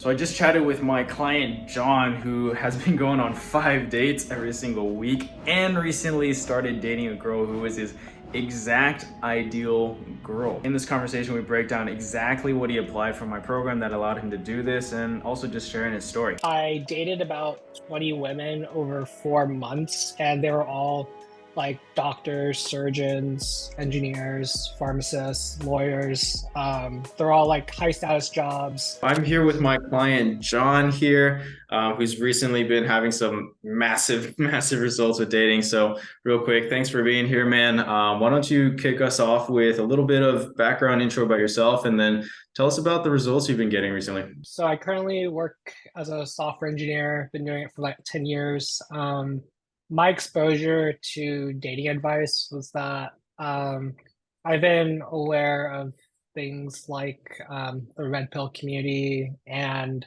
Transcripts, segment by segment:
So I just chatted with my client John, who has been going on 5 dates every single week and recently started dating a girl who is his exact ideal girl. In this conversation, we break down exactly what he applied for my program that allowed him to do this, and also just sharing his story. I dated about 20 women over 4 months, and they were all like doctors, surgeons, engineers, pharmacists, lawyers. They're all like high status jobs. I'm here with my client John here, who's recently been having some massive results with dating. So real quick, thanks for being here, man. Why don't you kick us off with a little bit of background intro about yourself, and then tell us about the results you've been getting recently. So I currently work as a software engineer, been doing it for like 10 years. My exposure to dating advice was that I've been aware of things like the red pill community and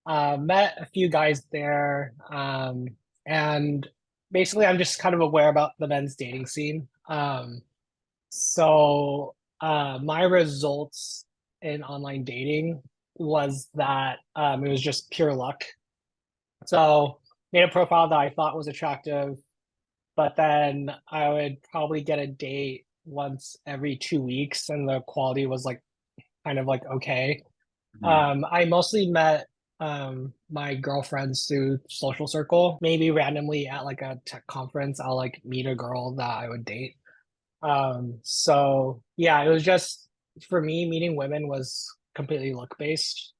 met a few guys there. And basically, I'm just kind of aware about the men's dating scene. So my results in online dating was that it was just pure luck. So made a profile that I thought was attractive, but then I would probably get a date once every 2 weeks, and the quality was like kind of like okay. Mhm. I mostly met my girlfriends through social circle. Maybe randomly at like a tech conference, I'll like meet a girl that I would date. So yeah, it was just for me, meeting women was completely luck based.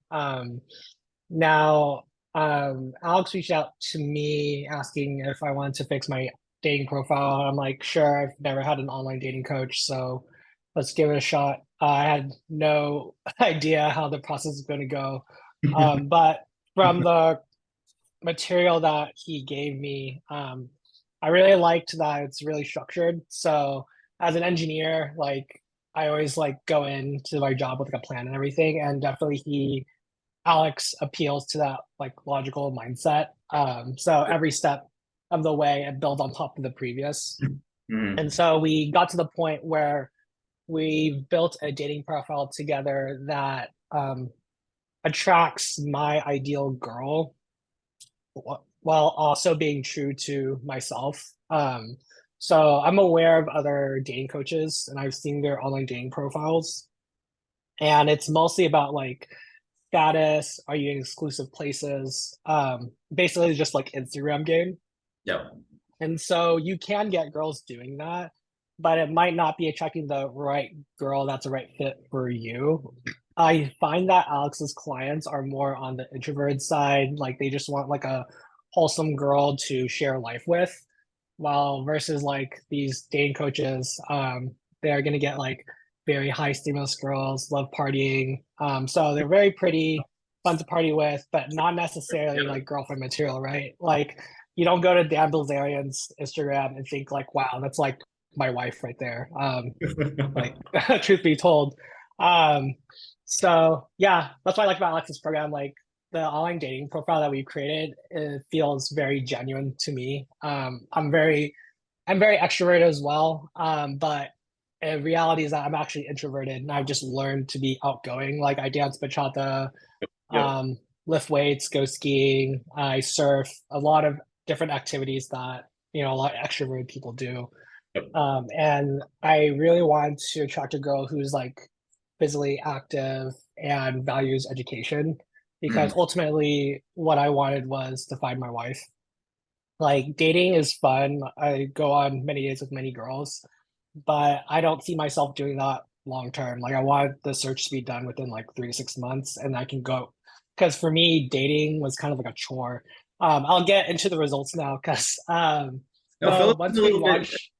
Now, Alex reached out to me asking if I wanted to fix my dating profile. I'm like, sure, I've never had an online dating coach, so let's give it a shot. I had no idea how the process is going to go. But from the material that he gave me, I really liked that it's really structured. So as an engineer, like I always like go into my job with like a plan and everything. And definitely Alex appeals to that like logical mindset. So every step of the way it builds on top of the previous. And Mhm. so we got to the point where we built a dating profile together that attracts my ideal girl while also being true to myself. So I'm aware of other dating coaches and I've seen their online dating profiles. And it's mostly about like status, are you in exclusive places? Basically just like Instagram game. Yep. And so you can get girls doing that, but it might not be attracting the right girl that's a right fit for you. I find that Alex's clients are more on the introverted side, like they just want like a wholesome girl to share life with, while versus like these dating coaches, they're gonna get like very high stimulus girls, love partying. So they're very pretty, fun to party with, but not necessarily like girlfriend material, right? Like you don't go to Dan Bilzerian's Instagram and think like, wow, that's like my wife right there. Like truth be told. Um, so yeah, that's what I like about Alexa's program. Like the online dating profile that we've created, it feels very genuine to me. I'm very extroverted as well. But in reality is that I'm actually introverted and I've just learned to be outgoing. Like I dance bachata, Yep. um, lift weights, go skiing, I surf, a lot of different activities that, a lot of extroverted people do. Yep. And I really want to attract a girl who's like physically active and values education because Mhm. ultimately what I wanted was to find my wife. Like dating is fun. I go on many dates with many girls, but I don't see myself doing that long term. Like I want the search to be done within like 3 to 6 months and I can go because for me dating was kind of like a chore. I'll get into the results now because Now, fill so us in once a we little bit. launch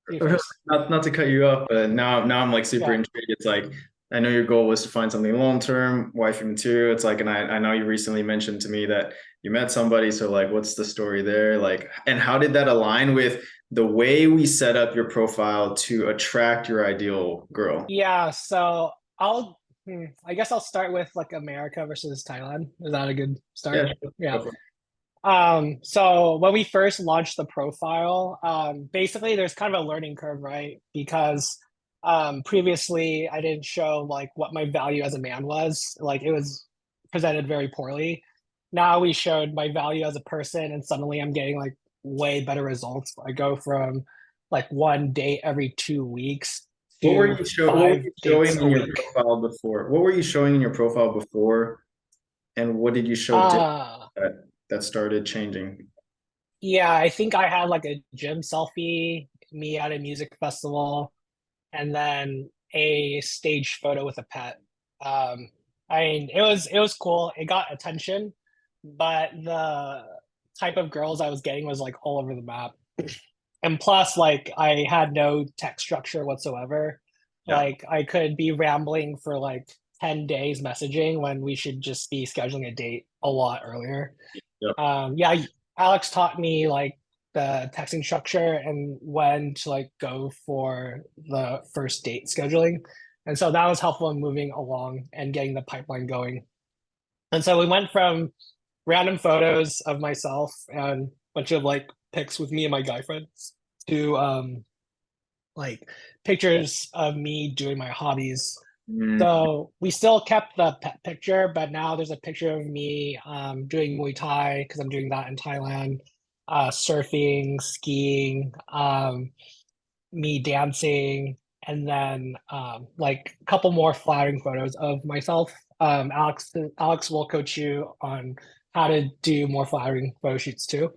you first. Not to cut you off, but now I'm like super Yeah. intrigued. It's like I know your goal was to find something long term, wifey material. It's like, and I know you recently mentioned to me that you met somebody. So like, what's the story there? Like, and how did that align with the way we set up your profile to attract your ideal girl? Yeah, so I guess I'll start with like America versus Thailand. Is that a good Yeah, start? sure. Yeah. Go for it. So when we first launched the profile, basically there's kind of a learning curve, right? Because previously I didn't show like what my value as a man was. Like it was presented very poorly. Now we showed my value as a person, and suddenly I'm getting like way better results. I go from like one date every 2 weeks to What were 5 you dates showing a in your week. profile before? What were you showing in your profile before, and what did you show different Uh that started changing? yeah, I think I had like a gym selfie, me at a music festival, and then a stage photo with a pet. Um, I mean, it was cool. It got attention, but the type of girls I was getting was like all over the map. And plus, like I had no tech structure whatsoever. Yeah. Like I could be rambling for like 10 days messaging when we should just be scheduling a date a lot earlier. Yep. Yeah, Alex taught me like the texting structure and when to like go for the first date scheduling. And so that was helpful in moving along and getting the pipeline going. And so we went from random photos of myself and a bunch of like pics with me and my guy friends to like pictures of me doing my hobbies. Mm. So we still kept the pet picture, but now there's a picture of me doing Muay Thai because I'm doing that in Thailand, surfing, skiing, me dancing, and then like a couple more flattering photos of myself. Alex will coach you on how to do more flattering photo shoots too.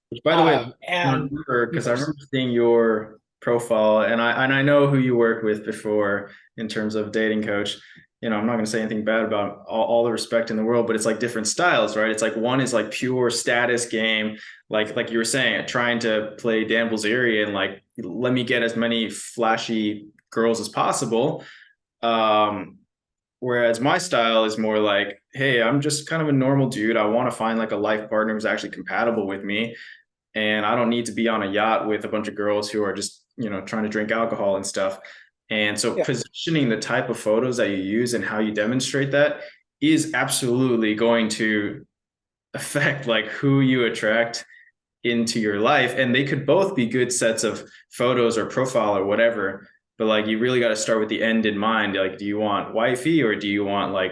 Which, by the way, I And remember of because I course, remember seeing your profile, and I know who you worked with before in terms of dating coach. You know, I'm not going to say anything bad about all the respect in the world, but it's like different styles, right? It's like one is like pure status game, like you were saying, trying to play Dan Bilzerian, and like let me get as many flashy girls as possible. Um, Whereas my style is more like, hey, I'm just kind of a normal dude. I want to find like a life partner who's actually compatible with me, and I don't need to be on a yacht with a bunch of girls who are just, trying to drink alcohol and stuff. And so yeah, positioning the type of photos that you use and how you demonstrate that is absolutely going to affect like who you attract into your life. And they could both be good sets of photos or profile or whatever, but like you really got to start with the end in mind. Like, do you want wifey or do you want like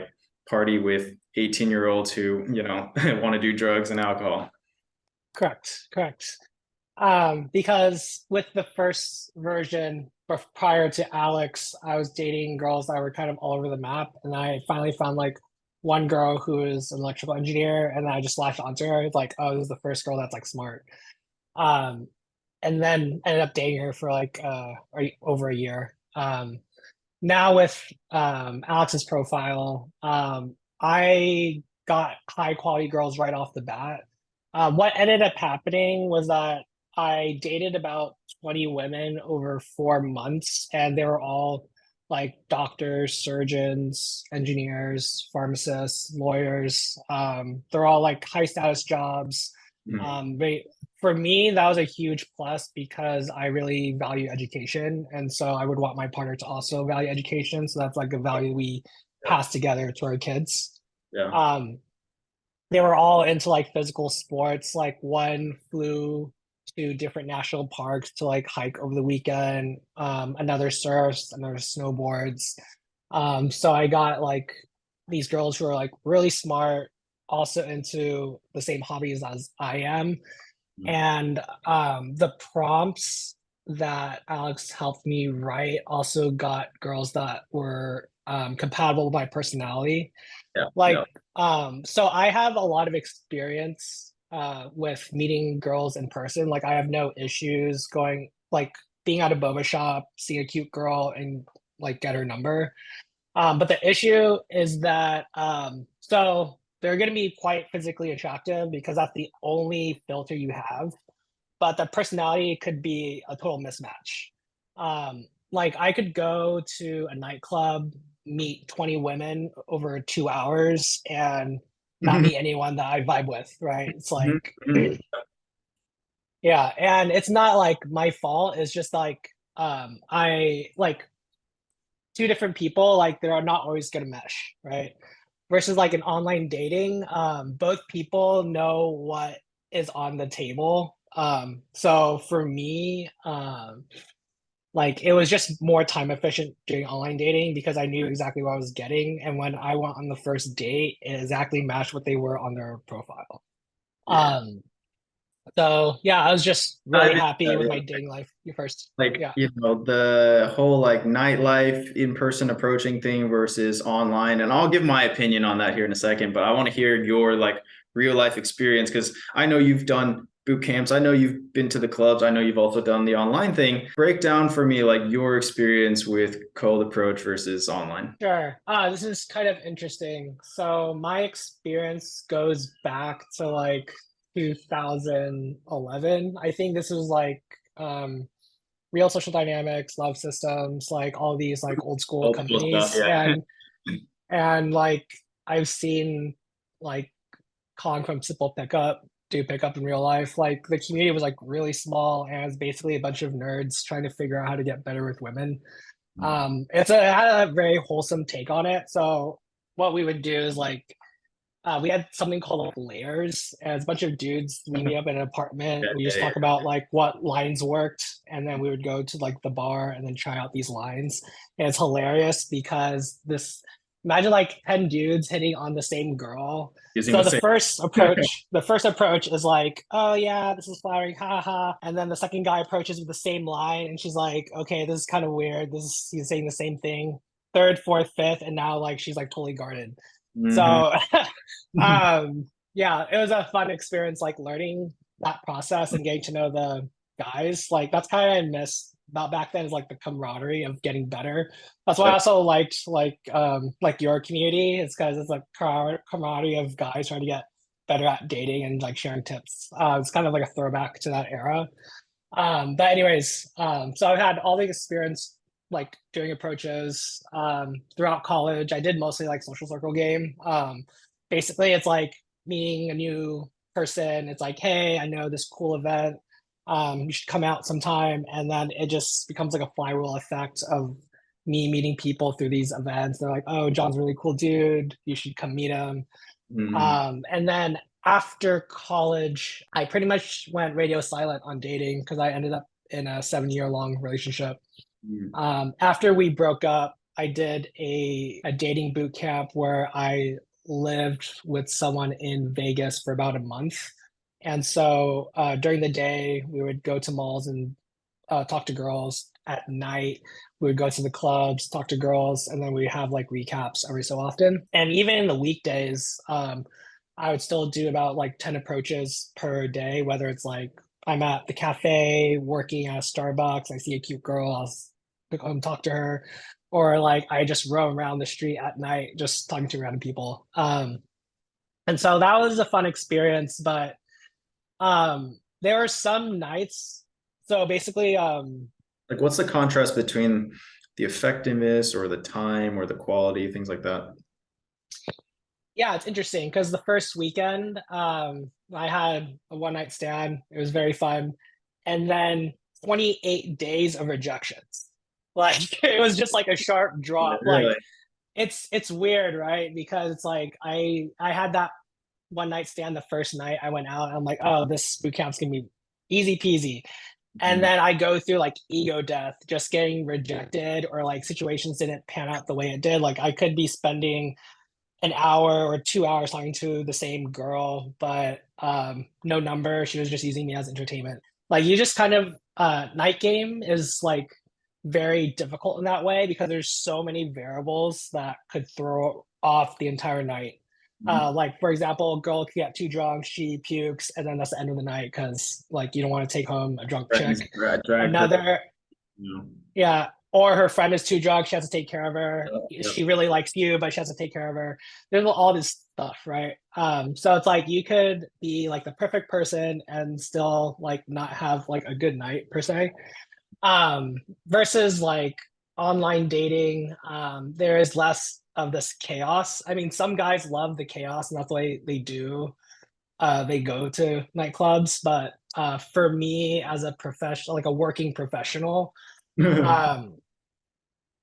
party with 18-year-olds who, want to do drugs and alcohol? correct. Because with the first version, prior to Alex, I was dating girls that were kind of all over the map, and I finally found like one girl who is an electrical engineer, and I just latched onto her. It's like, oh, this is the first girl that's like smart. Um, and then ended up dating her for like over a year. Now with Alex's profile, I got high quality girls right off the bat. What ended up happening was that I dated about 20 women over 4 months, and they were all like doctors, surgeons, engineers, pharmacists, lawyers. They're all like high status jobs. Mhm. They For me, that was a huge plus because I really value education. And so I would want my partner to also value education. So that's like a value we Yeah. pass together to our kids. Yeah. Um, they were all into like physical sports. Like one flew to different national parks to like hike over the weekend. Another surfs, another snowboards. So I got like these girls who are like really smart, also into the same hobbies as I am. And the prompts that Alex helped me write also got girls that were compatible with my personality. Yeah. Yeah. Like, so I have a lot of experience with meeting girls in person. Like, I have no issues going, like, being at a boba shop, seeing a cute girl and like get her number. But the issue is that so they're going to be quite physically attractive because that's the only filter you have. But the personality could be a total mismatch. Like I could go to a nightclub, meet 20 women over 2 hours, and not Mhm. meet anyone that I vibe with. Right? It's Mhm. like Mhm. yeah, and it's not like my fault. It's just like I like two different people, like they're not always gonna mesh, right? Versus like an online dating, both people know what is on the table. So for me, like it was just more time efficient doing online dating because I knew exactly what I was getting. And when I went on the first date, it exactly matched what they were on their profile. Yeah. Um, so yeah, I was just I really think happy so, with yeah. my dating life first. Like, Yeah. the whole like nightlife in-person approaching thing versus online. And I'll give my opinion on that here in a second, but I want to hear your like real life experience because I know you've done boot camps. I know you've been to the clubs. I know you've also done the online thing. Break down for me like your experience with cold approach versus online. Sure. This is kind of interesting. So my experience goes back to like 2011. I think this was like real social dynamics, love systems, like all these like old school Old school stuff, companies. yeah. And like I've seen like calling from simple pickup to pickup in real life. Like the community was like really small and it's basically a bunch of nerds trying to figure out how to get better with women. It had a very wholesome take on it. So what we would do is like we had something called like layers, and it's a bunch of dudes. We meet up in an apartment. Yeah, We yeah, just talk about like what lines worked, and then we would go to like the bar and then try out these lines. And it's hilarious because this imagine like 10 dudes hitting on the same girl. using So the same. the first approach is like, oh yeah, this is flattering, ha ha. And then the second guy approaches with the same line, and she's like, okay, this is kind of weird. This is he's saying the same thing. Third, fourth, fifth, and now like she's like totally guarded. Mhm. So yeah, it was a fun experience like learning that process and getting to know the guys. Like that's kind of I miss about back then is like the camaraderie of getting better. That's why I Yep. also liked like your community. It's because it's like camaraderie of guys trying to get better at dating and like sharing tips. It's kind of like a throwback to that era. But anyways, so I've had all the experience like doing approaches throughout college. I did mostly like social circle game. Basically, it's like meeting a new person. It's like, hey, I know this cool event. You should come out sometime, and then it just becomes like a flywheel effect of me meeting people through these events. They're like, oh, John's a really cool dude. You should come meet him. Mhm. And then after college, I pretty much went radio silent on dating because I ended up in a 7 year long relationship. Mhm. After we broke up, I did a dating boot camp where I lived with someone in Vegas for about a month. And so during the day, we would go to malls and talk to girls. At night, we would go to the clubs, talk to girls, and then we have like recaps every so often. And even in the weekdays, I would still do about like 10 approaches per day, whether it's like I'm at the cafe working at a Starbucks, I see a cute girl, I'll go and talk to her, or like I just roam around the street at night just talking to random people. And so that was a fun experience, but there were some nights. So basically, Like, what's the contrast between the effectiveness or the time or the quality, things like that? yeah, it's interesting because the first weekend, I had a one night stand. It was very fun, and then 28 days of rejections. Like it was just like a sharp Yeah, drop. Like really. it's weird, right? Because it's like I had that one night stand the first night I went out. I'm like, oh, this boot camp's gonna be easy peasy. And Mhm. then I go through like ego death, just getting rejected or like situations didn't pan out the way it did. Like I could be spending an hour or 2 hours talking to the same girl, but no number. She was just using me as entertainment. Like you just kind of night game is like very difficult in that way because there's so many variables that could throw off the entire night. Mhm. Like for example, a girl could get too drunk, she pukes, and then that's the end of the night because like you don't want to take home a drunk Friends chick. drag her, Another you know. yeah, or her friend is too drunk, she has to take care of her. Yep, She yep. really likes you, but she has to take care of her. There's all this stuff, right? So it's like you could be like the perfect person and still like not have like a good night per se. Um, Versus like online dating, there is less of this chaos. I mean, some guys love the chaos, and that's why they do. They go to nightclubs, but for me as a professional, like a working professional, um,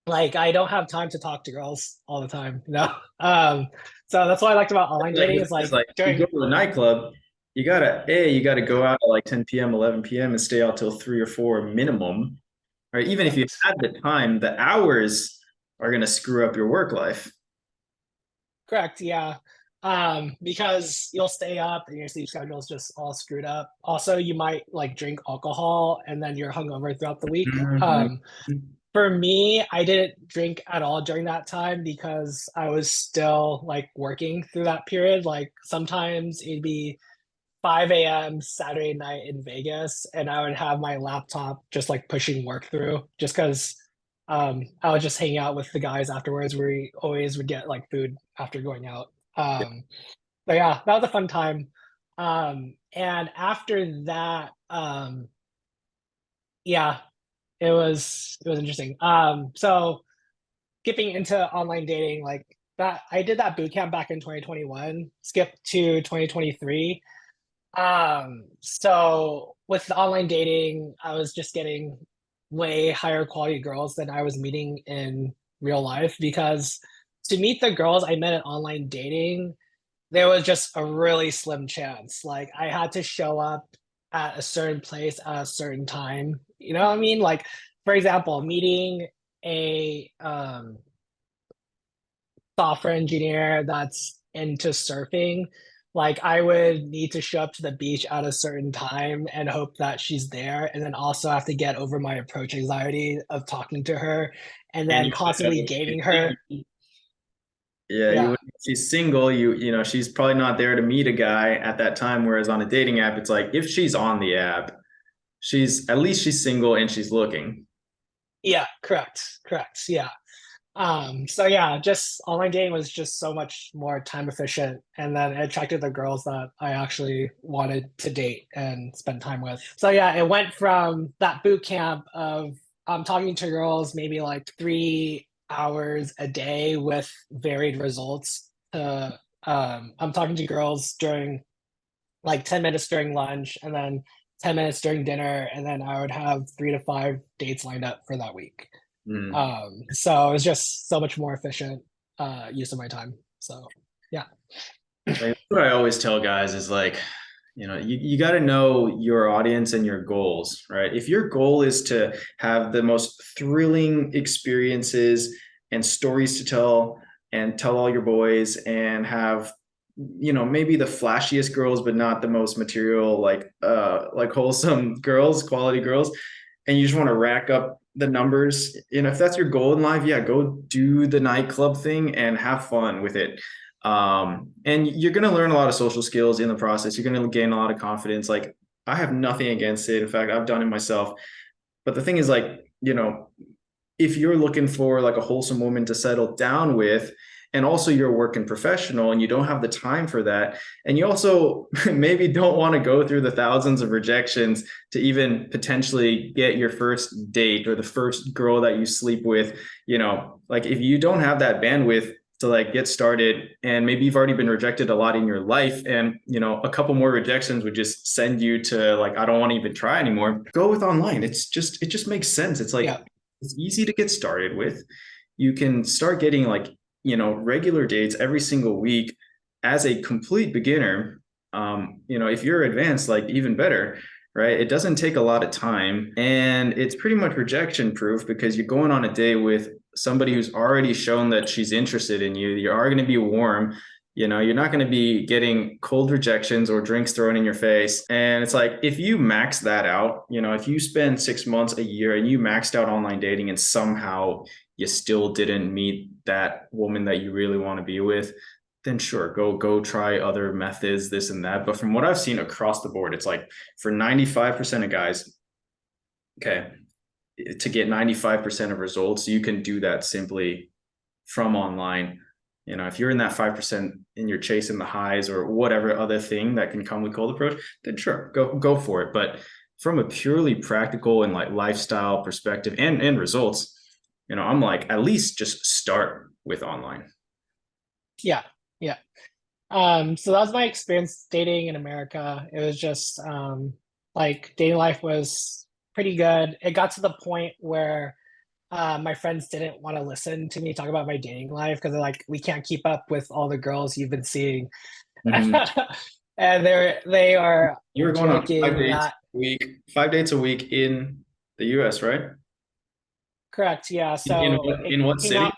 like I don't have time to talk to girls all the time, you know. So that's what I liked about online Like, dating is it's like like you go during to a nightclub, you gotta go out at like 10 p.m., 11 p.m. and stay out till 3 or 4 minimum. right? Even if you Correct. had the time, the hours are going to screw up your work life. Correct. Yeah. Because you'll stay up and your sleep schedule is just all screwed up. Also, you might like drink alcohol and then you're hungover throughout the week. Mhm. For me, I didn't drink at all during that time because I was still like working through that period. Like sometimes it'd be 5 a.m. Saturday night in Vegas, and I would have my laptop just like pushing work through just because I would just hang out with the guys afterwards. We always would get like food after going out. But yeah, that was a fun time. And after that, yeah, it was interesting. So skipping into online dating, like that, I did that boot camp back in 2021, skipped to 2023. So with the online dating, I was just getting way higher quality girls than I was meeting in real life because to meet the girls I met in online dating, there was just a really slim chance. Like I had to show up at a certain place at a certain time. You know what I mean? Like for example, meeting a software engineer that's into surfing, like I would need to show up to the beach at a certain time and hope that she's there, and then also have to get over my approach anxiety of talking to her, and And then you wouldn't constantly know if she's gaming her. single. Yeah, you Yeah, would. She's single. She's probably not there to meet a guy at that time. Whereas on a dating app, it's like if she's on the app, she's at least she's single and she's looking. yeah, correct. Yeah. So yeah, just online dating was just so much more time efficient, and then it attracted the girls that I actually wanted to date and spend time with. So yeah, it went from that boot camp of talking to girls maybe like 3 hours a day with varied results to I'm talking to girls during like 10 minutes during lunch and then 10 minutes during dinner, and then I would have 3 to 5 dates lined up for that week. Mm. So it was just so much more efficient use of my time. So yeah, Like, what I always tell guys is like, you got to know your audience and your goals, right? If your goal is to have the most thrilling experiences and stories to tell and tell all your boys and have, maybe the flashiest girls, but not the most material, like wholesome girls, quality girls, and you just want to rack up the numbers, if that's your goal in life, yeah, go do the nightclub thing and have fun with it. And you're going to learn a lot of social skills in the process. You're going to gain a lot of confidence. Like, I have nothing against it. In fact, I've done it myself. But the thing is, like, if you're looking for like a wholesome woman to settle down with, and also you're a working professional and you don't have the time for that, and you also maybe don't want to go through the thousands of rejections to even potentially get your first date or the first girl that you sleep with, like if you don't have that bandwidth to like get started, and maybe you've already been rejected a lot in your life, and a couple more rejections would just send you to like, I don't want to even try anymore, go with online. It just makes sense. It's like yeah, it's easy to get started with. You can start getting like, regular dates every single week as a complete beginner. If you're advanced, like even better, right? It doesn't take a lot of time and it's pretty much rejection proof because you're going on a date with somebody who's already shown that she's interested in you. You are going to be warm. You're not going to be getting cold rejections or drinks thrown in your face. And it's like, if you max that out, if you spend 6 months, a year, and you maxed out online dating and somehow you still didn't meet that woman that you really want to be with, then sure, go try other methods, this and that. But from what I've seen across the board, it's like for 95% of guys, okay, to get 95% of results, you can do that simply from online. If you're in that 5% and you're chasing the highs or whatever other thing that can come with cold approach, then sure, go for it. But from a purely practical and like lifestyle perspective and results, I'm like, at least just start with online. yeah, yeah. So that was my experience dating in America. It was just like dating life was pretty good. It got to the point where my friends didn't want to listen to me talk about my dating life because they're like, we can't keep up with all the girls you've been seeing. Mhm. And they are You were going on five joking dates that a week, 5 dates a week in the US, right? Correct. Yeah. In So what, it in what came city?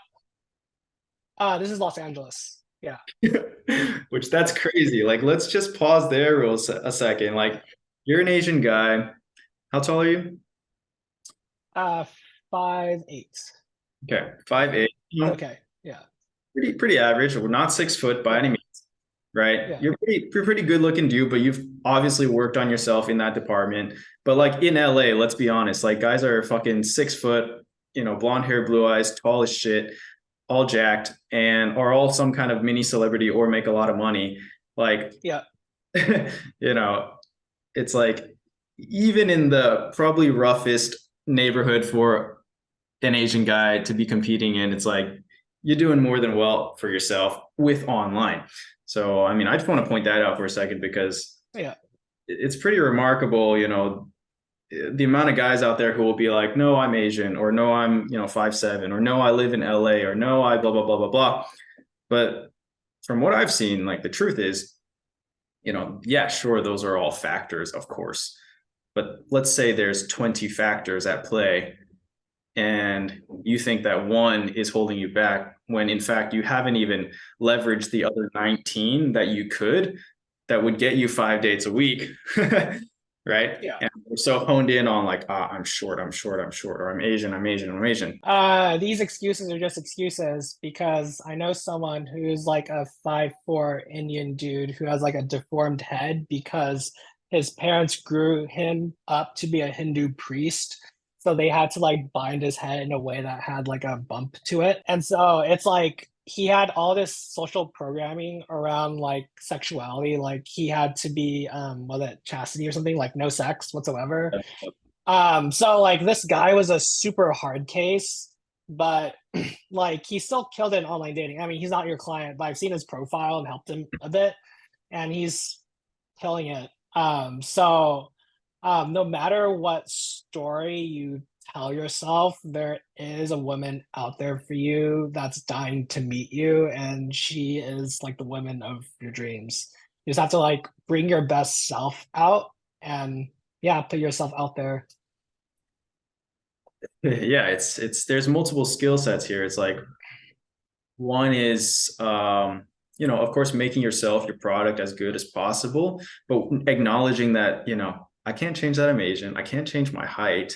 out. This is Los Angeles. Yeah. Which that's crazy. Like, let's just pause there a second. Like, you're an Asian guy. How tall are you? Uh, 5'8". Okay, 5'8". You know, Okay. Yeah. pretty average. We're not 6 foot by any Yeah. means, right? Yeah. You're pretty good looking dude, but you've obviously worked on yourself in that department. But like in LA, let's be honest, like guys are fucking 6 foot, blonde hair, blue eyes, tall as shit, all jacked, and are all some kind of mini celebrity or make a lot of money. Like, Yeah. you know, it's like even in the probably roughest neighborhood for an Asian guy to be competing in, it's like you're doing more than well for yourself with online. So, I mean, I just want to point that out for a second because Yeah. it's pretty remarkable, the amount of guys out there who will be like, no, I'm Asian, or no, I'm, 5'7", or no, I live in LA, or no, I blah, blah, blah, blah, blah. But from what I've seen, like the truth is, yeah, sure, those are all factors, of course. But let's say there's 20 factors at play and you think that one is holding you back when in fact you haven't even leveraged the other 19 that you could that would get you 5 dates a week. Right? Yeah. And we're so honed in on like, I'm short, or I'm Asian, I'm Asian. These excuses are just excuses because I know someone who's like a 5'4" Indian dude who has like a deformed head because his parents grew him up to be a Hindu priest. So they had to like bind his head in a way that had like a bump to it. And so it's like he had all this social programming around like sexuality. Like he had to be was it chastity or something, like no sex whatsoever. So like this guy was a super hard case, but like he still killed it in online dating. I mean, he's not your client, but I've seen his profile and helped him a bit, and he's killing it. No matter what story you tell yourself, there is a woman out there for you that's dying to meet you, and she is like the woman of your dreams. You just have to like bring your best self out and yeah, put yourself out there. Yeah, it's there's multiple skill sets here. It's like one is of course making yourself your product as good as possible, but acknowledging that, I can't change that I'm Asian, I can't change my height.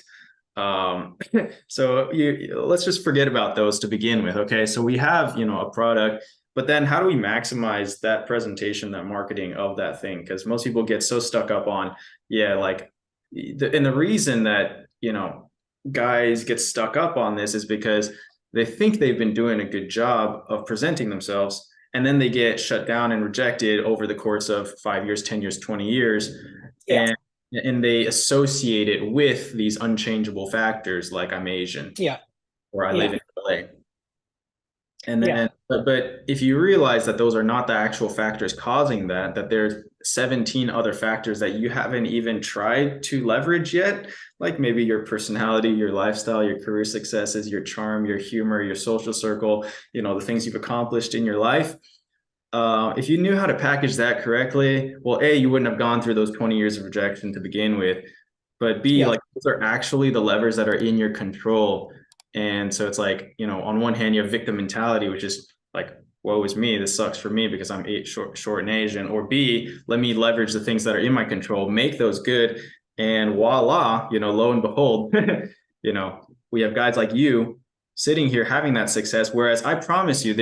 So let's just forget about those to begin with. Okay, so we have, a product, but then how do we maximize that presentation, that marketing of that thing? Because most people get so stuck up on, yeah, like and the reason that, guys get stuck up on this is because they think they've been doing a good job of presenting themselves, and then they get shut down and rejected over the course of 5 years, 10 years, 20 years. Yeah. And they associate it with these unchangeable factors like I'm Asian Yeah. or I live Yeah. in LA. And Yeah. then, but if you realize that those are not the actual factors causing that there's 17 other factors that you haven't even tried to leverage yet, like maybe your personality, your lifestyle, your career successes, your charm, your humor, your social circle, the things you've accomplished in your life. If you knew how to package that correctly, well, A, you wouldn't have gone through those 20 years of rejection to begin with. But B, Yeah. like those are actually the levers that are in your control. And so it's like, on one hand, you have victim mentality, which is like, woe is me, this sucks for me because I'm short and Asian. Or B, let me leverage the things that are in my control, make those good. And voila, lo and behold, we have guys like you sitting here having that success. Whereas I promise you,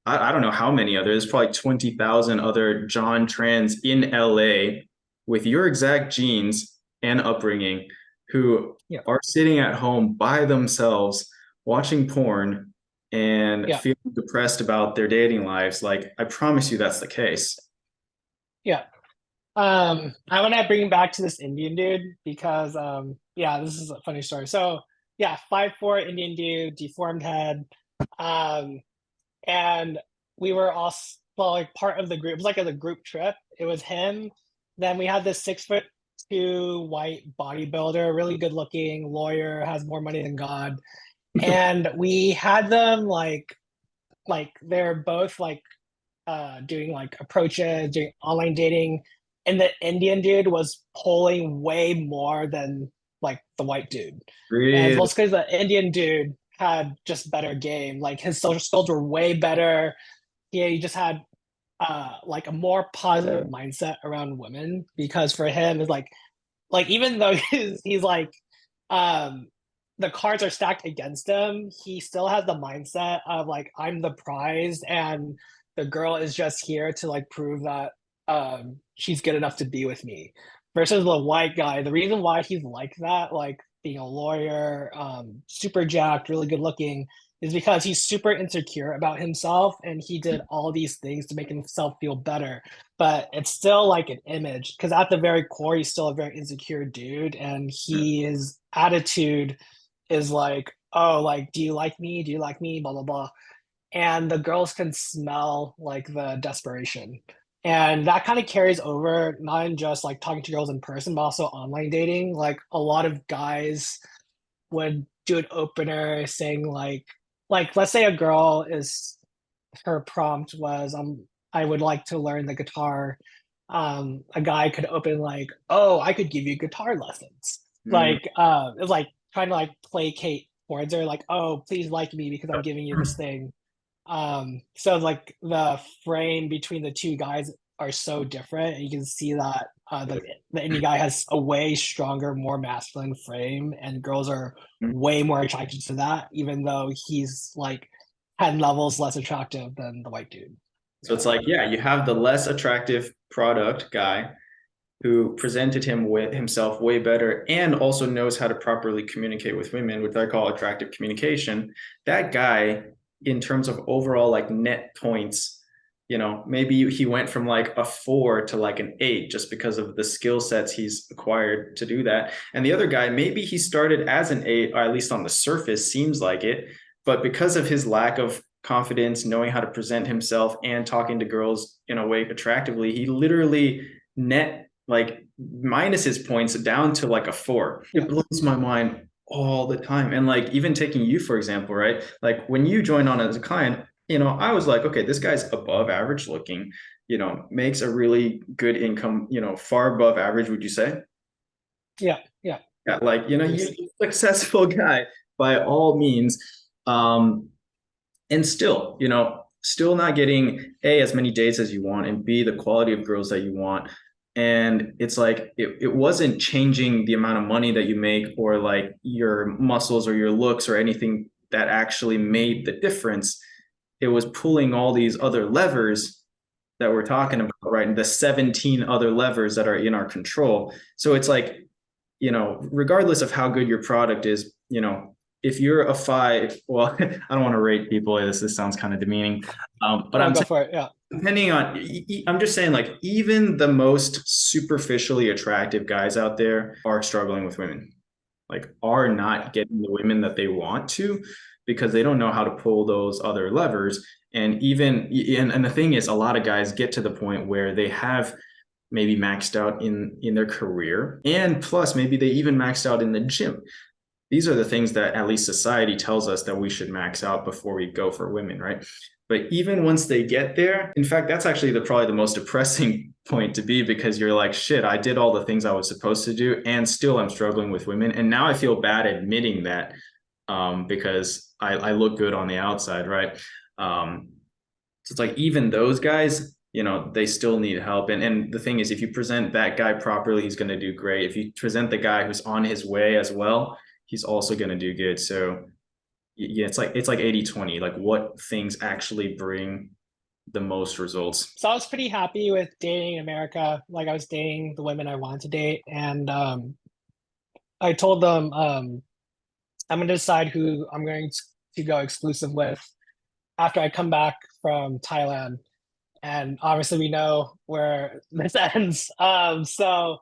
I don't know how many others, there's probably 20,000 other John Trans in LA with your exact genes and upbringing who Yeah. are sitting at home by themselves watching porn and Yeah. feeling depressed about their dating lives. Like, I promise you that's the case. Yeah. I want to bring back to this Indian dude because yeah, this is a funny story. So yeah, 5'4" Indian dude, deformed head. Um, and we were all well, like part of the group. It was like a group trip. It was him. Then we had this 6'2" white bodybuilder, really good looking lawyer, has more money than God. And we had them like they're both like doing like approaches, doing online dating, and the Indian dude was pulling way more than like the white dude. And it's Really? mostly because the Indian dude had just better game. Like his social skills were way better. He just had like a more positive mindset around women because for him it's like even though he's like um the cards are stacked against him, he still has the mindset of like I'm the prize and the girl is just here to like prove that she's good enough to be with me. Versus the white guy, the reason why he's like that, like being a lawyer, super jacked, really good looking, is because he's super insecure about himself and he did all these things to make himself feel better. But it's still like an image because at the very core, he's still a very insecure dude, and his attitude is like, oh, like, do you like me? Do you like me? Blah blah blah. And the girls can smell like the desperation. And that kind of carries over not in just like talking to girls in person, but also online dating. Like a lot of guys would do an opener saying like let's say a girl is her prompt was I would like to learn the guitar. A guy could open like, oh, I could give you guitar lessons. Mm. Like it's like trying to like placate towards her, like, oh, please like me because I'm giving you this thing. So like the frame between the two guys are so different, and you can see that the indie guy has a way stronger, more masculine frame, and girls are way more attracted to that, even though he's like 10 levels less attractive than the white dude. So it's like, yeah, you have the less attractive product guy who presented him with himself way better and also knows how to properly communicate with women, which I call attractive communication. That guy, in terms of overall like net points, maybe he went from like a 4 to like an 8 just because of the skill sets he's acquired to do that. And the other guy, maybe he started as an 8, or at least on the surface seems like it, but because of his lack of confidence, knowing how to present himself and talking to girls in a way attractively, he literally net like minus his points down to like a 4. Yeah. It blows my mind all the time. And like even taking you, for example, right? Like when you joined on as a client, I was like, okay, this guy's above average looking, makes a really good income, far above average, would you say? Yeah. Yeah. Yeah, like, you're Yes. a successful guy by all means. Um, and still, still not getting A, as many dates as you want, and B, the quality of girls that you want. And it's like it wasn't changing the amount of money that you make or like your muscles or your looks or anything that actually made the difference. It was pulling all these other levers that we're talking about, right? And the 17 other levers that are in our control. So it's like, regardless of how good your product is, if you're a 5, well, I don't want to rate people. This sounds kind of demeaning. But No, I'm go saying, for it. Yeah. depending on, I'm just saying, like, even the most superficially attractive guys out there are struggling with women, like, are not getting the women that they want to because they don't know how to pull those other levers. And the thing is, a lot of guys get to the point where they have maybe maxed out in their career, and plus maybe they even maxed out in the gym. These are the things that at least society tells us that we should max out before we go for women, right? But even once they get there, in fact, that's actually probably the most depressing point to be, because you're like, shit, I did all the things I was supposed to do and still I'm struggling with women. And now I feel bad admitting that, because I look good on the outside, right? So it's like even those guys, they still need help. And the thing is, if you present that guy properly, he's going to do great. If you present the guy who's on his way as well, he's also going to do good. So yeah, it's like 80/20, like what things actually bring the most results. So I was pretty happy with dating in America. Like I was dating the women I wanted to date, and I told them I'm gonna decide who I'm going to go exclusive with after I come back from Thailand. And obviously we know where this ends. Um, so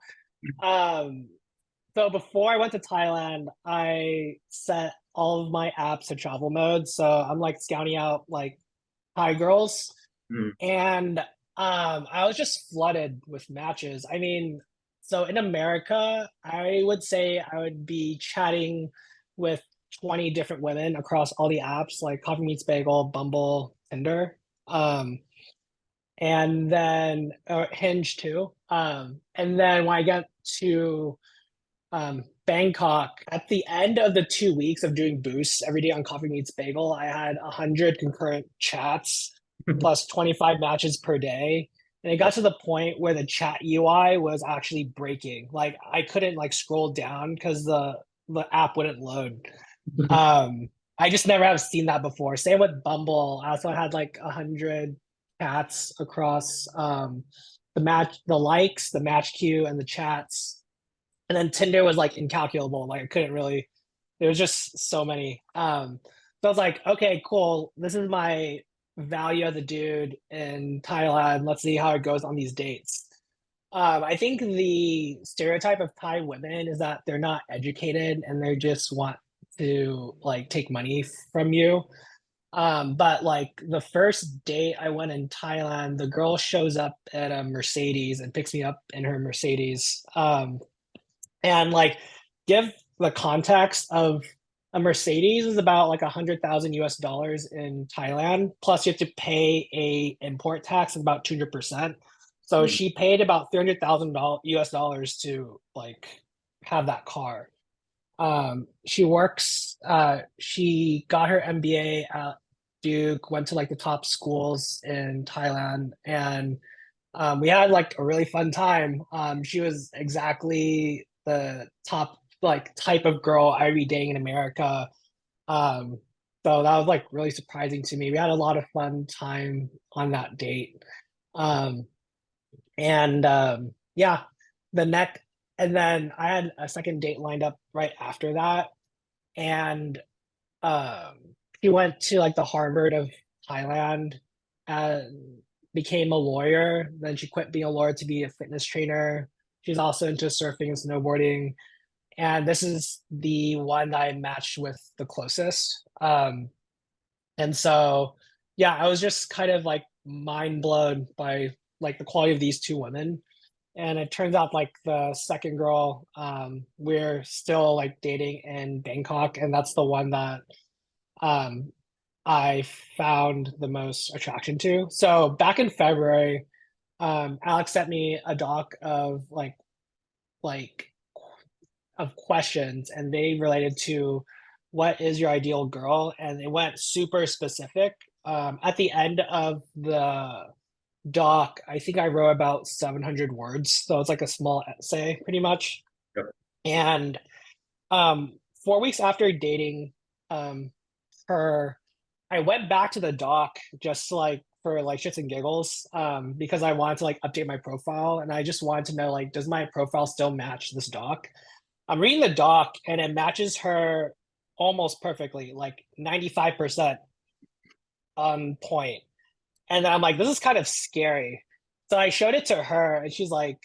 before I went to Thailand, I set all of my apps to travel mode. So I'm like scouting out like Thai girls, Mm. and I was just flooded with matches. I mean, so in America, I would say I would be chatting with 20 different women across all the apps like Coffee Meets Bagel, Bumble, Tinder. And then Hinge too. And then when I get to Bangkok. At the end of the 2 weeks of doing boosts every day on Coffee Meets Bagel, I had 100 concurrent chats plus 25 matches per day. And it got to the point where the chat UI was actually breaking. Like I couldn't like scroll down because the app wouldn't load. Um, I just never have seen that before. Same with Bumble. I also had like 100 chats across the likes, the match queue, and the chats. And then Tinder was like incalculable. Like I couldn't really. There was just so many. So I was like, okay, cool. This is my value as a dude in Thailand. Let's see how it goes on these dates. I think the stereotype of Thai women is that they're not educated and they just want to like take money from you. But like the first date I went in Thailand, the girl shows up at a Mercedes and picks me up in her Mercedes. And like give the context of a Mercedes is about like 100,000 US dollars in Thailand. Plus you have to pay a import tax of about 200%. So Mm. she paid about 300,000 US dollars to like have that car. She works, she got her MBA at Duke, went to like the top schools in Thailand, and we had like a really fun time. She was exactly the top like type of girl I'd be dating in America. Um, so that was like really surprising to me. We had a lot of fun time on that date. Um, and yeah, the next, and then I had a second date lined up right after that, and um, she went to like the Harvard of Thailand and became a lawyer. Then she quit being a lawyer to be a fitness trainer. She's also into surfing and snowboarding. And this is the one that I matched with the closest. And so, yeah, I was just kind of like mind blown by like the quality of these two women. And it turns out like the second girl, we're still like dating in Bangkok, and that's the one that um, I found the most attraction to. So back in February, Alex sent me a doc of like of questions, and they related to what is your ideal girl, and it went super specific. At the end of the doc, I think I wrote about 700 words, so it's like a small essay, pretty much. Yep. And 4 weeks after dating um, her, I went back to the doc just like for like shits and giggles because I wanted to like update my profile, and I just wanted to know like does my profile still match this doc? I'm reading the doc and it matches her almost perfectly, like 95% on point. And then I'm like, this is kind of scary. So I showed it to her and she's like,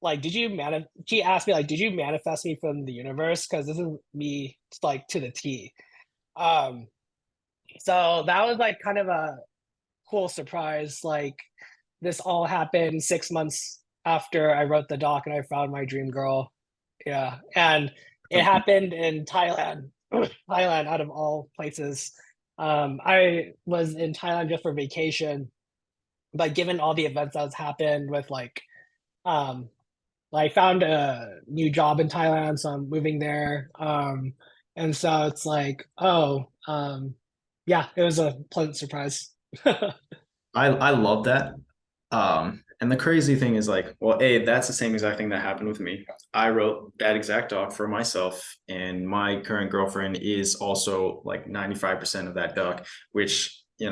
did you she asked me like, did you manifest me from the universe? Because this is me like to the T. Um, so that was like kind of a cool surprise. Like this all happened 6 months after I wrote the doc and I found my dream girl. Yeah. And it happened in Thailand, Thailand out of all places. I was in Thailand just for vacation, but given all the events that has happened with um, I found a new job in Thailand, so I'm moving there. And so it's like, oh, yeah, it was a pleasant surprise. I love that. And the crazy thing is like, well, that's the same exact thing that happened with me. I wrote that exact doc for myself, and my current girlfriend is also like 95% of that doc, which, you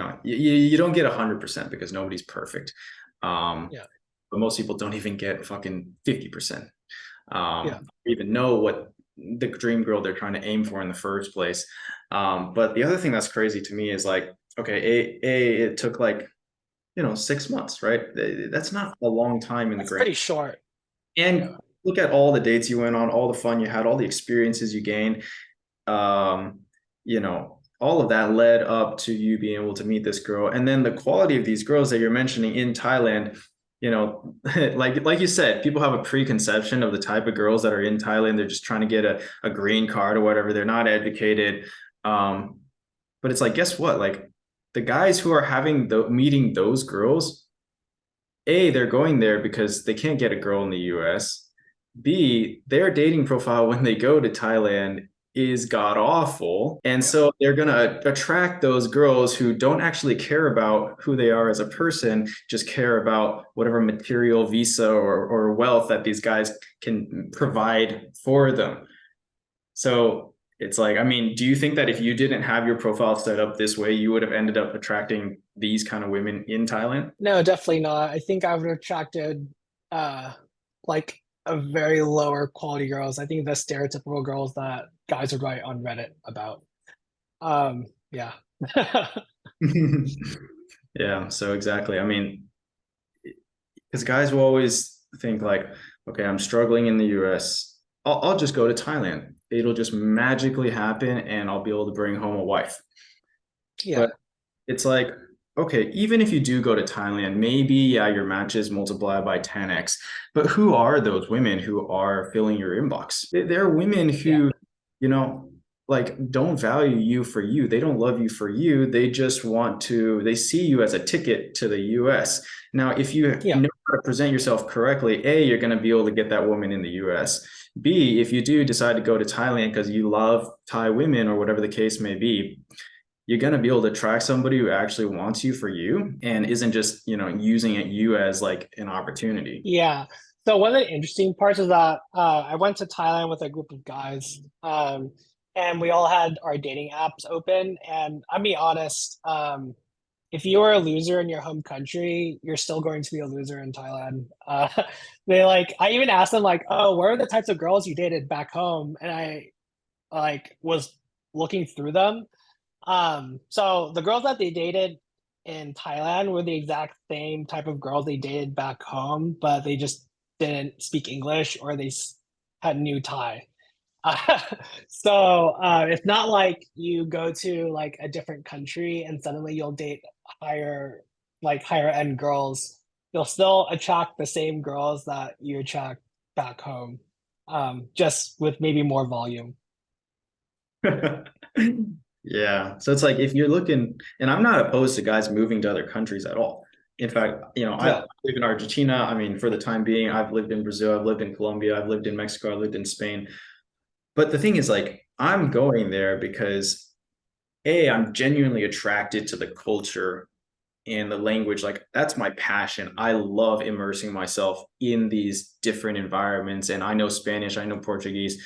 don't get 100% because nobody's perfect. Yeah, But most people don't even get fucking 50%. yeah, Even know what the dream girl they're trying to aim for in the first place. But the other thing that's crazy to me is like, okay, it took like 6 months, right? That's not a long time in the that's grand. pretty short. And Yeah, look at all the dates you went on, all the fun you had, all the experiences you gained. All of that led up to you being able to meet this girl. And then the quality of these girls that you're mentioning in Thailand, like you said, people have a preconception of the type of girls that are in Thailand. They're just trying to get a green card or whatever. They're not educated. But it's like, guess what? Like the guys who are having the meeting those girls, they're going there because they can't get a girl in the US. B, their dating profile when they go to Thailand is god awful. And Yeah. so they're going to attract those girls who don't actually care about who they are as a person, just care about whatever material visa or wealth that these guys can provide for them. So it's like, I mean, do you think that if you didn't have your profile set up this way, you would have ended up attracting these kind of women in Thailand? No, definitely not. I think I would have attracted uh like a very lower quality girls. I think the stereotypical girls that guys would write on Reddit about. Yeah. Yeah, so exactly. I mean, because guys will always think like, okay, I'm struggling in the US. I'll just go to Thailand. It'll just magically happen and I'll be able to bring home a wife. But Yeah. it's like, okay, even if you do go to Thailand, maybe, yeah, your matches multiply by 10x. But who are those women who are filling your inbox? They're women Yeah. who, you know, like don't value you for you. They don't love you for you. They just want to, they see you as a ticket to the US. Now, if you Yeah. know how to present yourself correctly, A, you're going to be able to get that woman in the US. B, if you do decide to go to Thailand because you love Thai women or whatever the case may be, you're going to be able to attract somebody who actually wants you for you and isn't just, using it you as like an opportunity. Yeah. So one of the interesting parts is that I went to Thailand with a group of guys, and we all had our dating apps open. And I'll be honest, if you are a loser in your home country, you're still going to be a loser in Thailand. I even asked them like, "Oh, what are the types of girls you dated back home?" And I like was looking through them. So the girls that they dated in Thailand were the exact same type of girls they dated back home, but they just didn't speak English or they had new Thai. Uh, so it's not like you go to like a different country and suddenly you'll date higher higher end girls. You'll still attract the same girls that you attract back home, just with maybe more volume. Yeah. So it's like if you're looking, and I'm not opposed to guys moving to other countries at all. In fact, I Yeah, live in Argentina. I mean, for the time being, I've lived in Brazil, I've lived in Colombia, I've lived in Mexico, I've lived in Spain. But the thing is, like, I'm going there because A, I'm genuinely attracted to the culture and the language. Like, that's my passion. I love immersing myself in these different environments. And I know Spanish, I know Portuguese.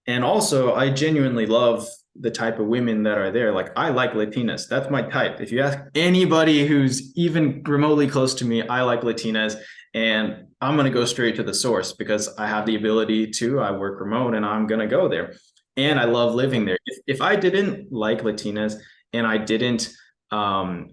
And also, I genuinely love the type of women that are there. Like, I like Latinas. That's my type. If you ask anybody who's even remotely close to me, I like Latinas. And I'm going to go straight to the source because I have the ability to. I work remote and I'm going to go there. And I love living yeah, there. If I didn't like Latinas and I didn't, what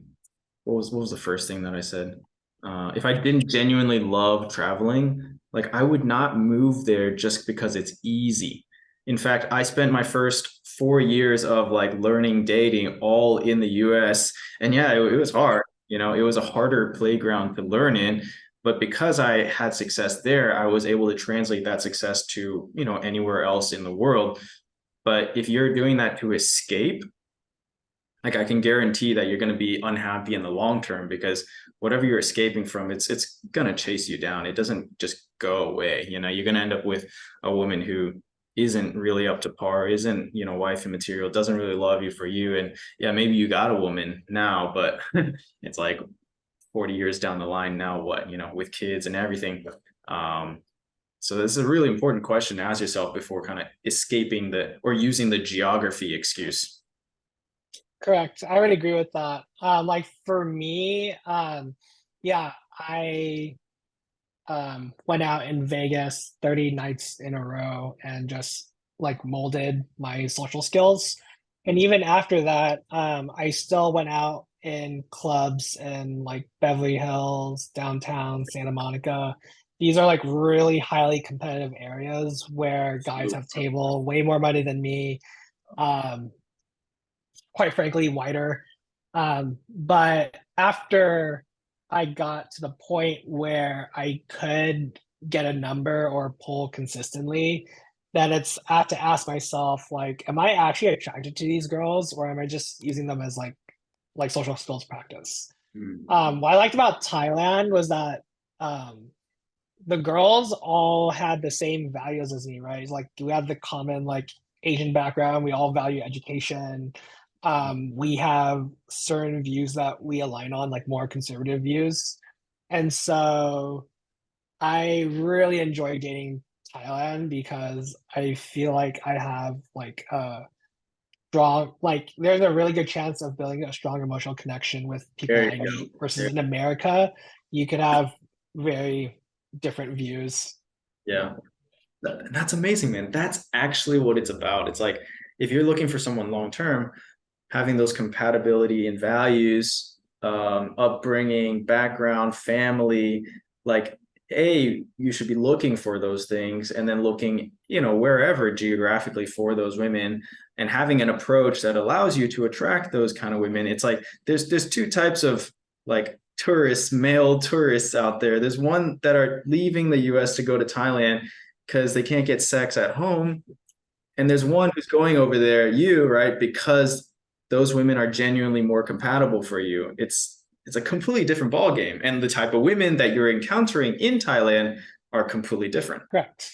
was the first thing that I said? If I didn't genuinely love traveling, like I would not move there just because it's easy. In fact, I spent my first 4 years of like learning dating all in the US. And yeah, it was hard. It was a harder playground to learn in. But because I had success there, I was able to translate that success to, anywhere else in the world. But if you're doing that to escape, like I can guarantee that you're going to be unhappy in the long term because whatever you're escaping from, it's going to chase you down. It doesn't just go away. You're going to end up with a woman who isn't really up to par, isn't, wifey material, doesn't really love you for you. And yeah, maybe you got a woman now, but it's like 40 years down the line. Now what, with kids and everything. Um, so this is a really important question to ask yourself before kind of escaping or using the geography excuse. correct. I would agree with that. Like for me, yeah, I went out in Vegas 30 nights in a row and just like molded my social skills. And even after that, I still went out in clubs in like Beverly Hills, downtown Santa Monica. These are like really highly competitive areas where guys have table way more money than me. Um, quite frankly, whiter. But after I got to the point where I could get a number or pull consistently, then I have to ask myself, like, am I actually attracted to these girls or am I just using them as like social skills practice? Mm. What I liked about Thailand was that um, the girls all had the same values as me, right? Like we have the common like Asian background. We all value education. We have certain views that we align on, like more conservative views. And so I really enjoy dating Thailand because I feel like I have like a strong, like there's a really good chance of building a strong emotional connection with people There you I go. meet versus There- in America, you could have very different views. yeah. That's amazing, man. That's actually what it's about. It's like if you're looking for someone long term, having those compatibility in values, upbringing, background, family, like you should be looking for those things and then looking, wherever geographically for those women and having an approach that allows you to attract those kind of women. It's like there's two types of like tourists, male tourists out there. There's one that are leaving the US to go to Thailand because they can't get sex at home. And there's one who's going over there, right? Because those women are genuinely more compatible for you. It's a completely different ball game. And the type of women that you're encountering in Thailand are completely different. Correct.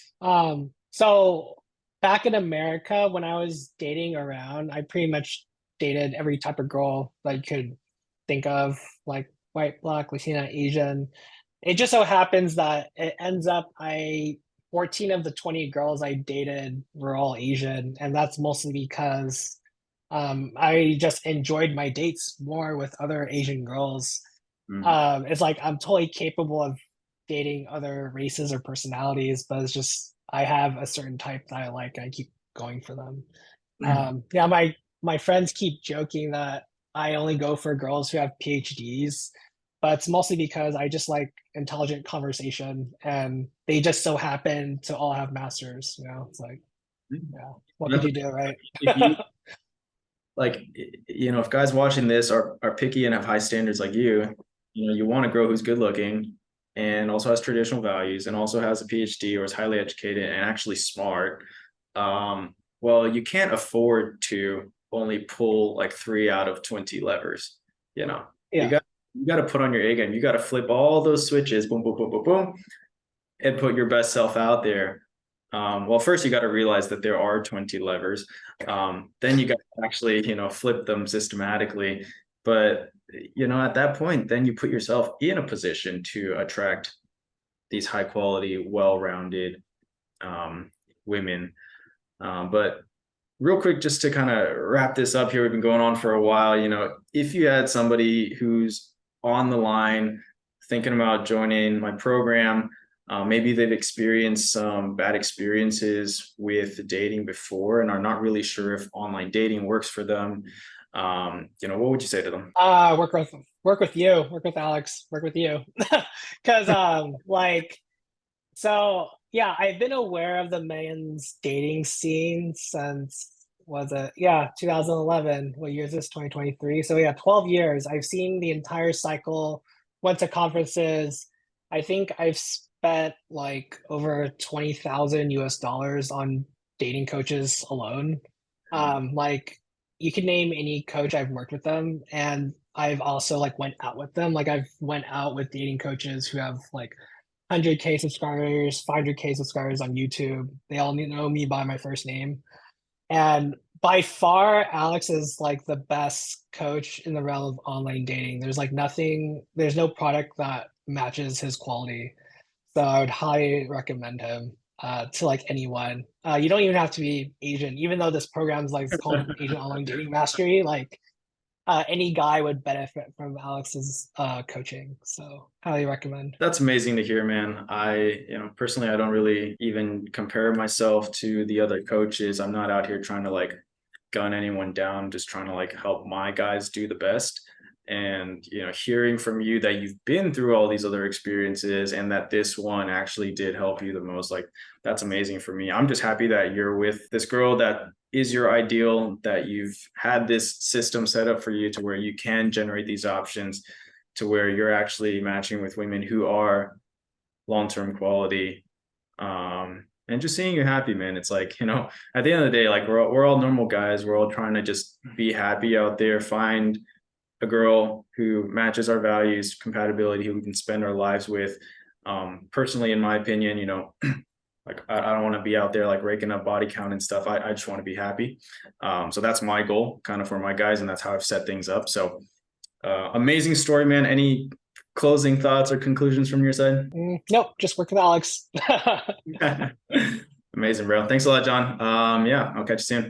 So back in America, when I was dating around, I pretty much dated every type of girl that you could think of, like white, black, Latina, Asian. It just so happens that it ends up 14 of the 20 girls I dated were all Asian, and that's mostly because I just enjoyed my dates more with other Asian girls. Mm. It's like I'm totally capable of dating other races or personalities, but it's just I have a certain type that I like. I keep going for them. Yeah, my friends keep joking that I only go for girls who have PhDs, but it's mostly because I just like intelligent conversation, and they just so happen to all have masters. It's like, yeah, what could you do, right? If you like, if guys watching this are picky and have high standards like you want a girl who's good looking and also has traditional values and also has a PhD or is highly educated and actually smart. Well, you can't afford to only pull like 3 out of 20 levers. You know, you Yeah, got you got to put on your A game. You got to flip all those switches, boom, boom, boom, boom, boom, and put your best self out there. Well, first you got to realize that there are 20 levers. Then you got to actually, flip them systematically. But, at that point, then you put yourself in a position to attract these high quality, well-rounded women. But real quick, just to kind of wrap this up here, we've been going on for a while. If you had somebody who's on the line thinking about joining my program, maybe they've experienced some bad experiences with dating before and are not really sure if online dating works for them. What would you say to them? work with Alex, work with you, because so yeah, I've been aware of the men's dating scene since was it 2011. What year is this? 2023. So yeah, 12 years. I've seen the entire cycle, went to conferences. I think I've spent like over 20,000 US dollars on dating coaches alone. Like you can name any coach, I've worked with them, and I've also like went out with them. Like I've went out with dating coaches who have like 100K subscribers, 500K subscribers on YouTube. They all know me by my first name. And by far, Alex is like the best coach in the realm of online dating. There's like nothing, there's no product that matches his quality. So I would highly recommend him to like anyone. You don't even have to be Asian, even though this program is like it's called Asian Online Dating Mastery. Like any guy would benefit from Alex's coaching. So highly recommend. That's amazing to hear, man. Personally, I don't really even compare myself to the other coaches. I'm not out here trying to like gun anyone down, just trying to like help my guys do the best. And, hearing from you that you've been through all these other experiences and that this one actually did help you the most, like that's amazing for me. I'm just happy that you're with this girl that is your ideal, that you've had this system set up for you to where you can generate these options to where you're actually matching with women who are long-term quality. And just seeing you happy, man. It's like, at the end of the day, like we're all normal guys. We're all trying to just be happy out there, find a girl who matches our values, compatibility, who we can spend our lives with. Personally, in my opinion, like I don't want to be out there like raking up body count and stuff. I just want to be happy. So that's my goal kind of for my guys, and that's how I've set things up. So amazing story, man. Any closing thoughts or conclusions from your side? Nope, just work with Alex. Amazing, bro. Thanks a lot, John. Yeah, I'll catch you soon.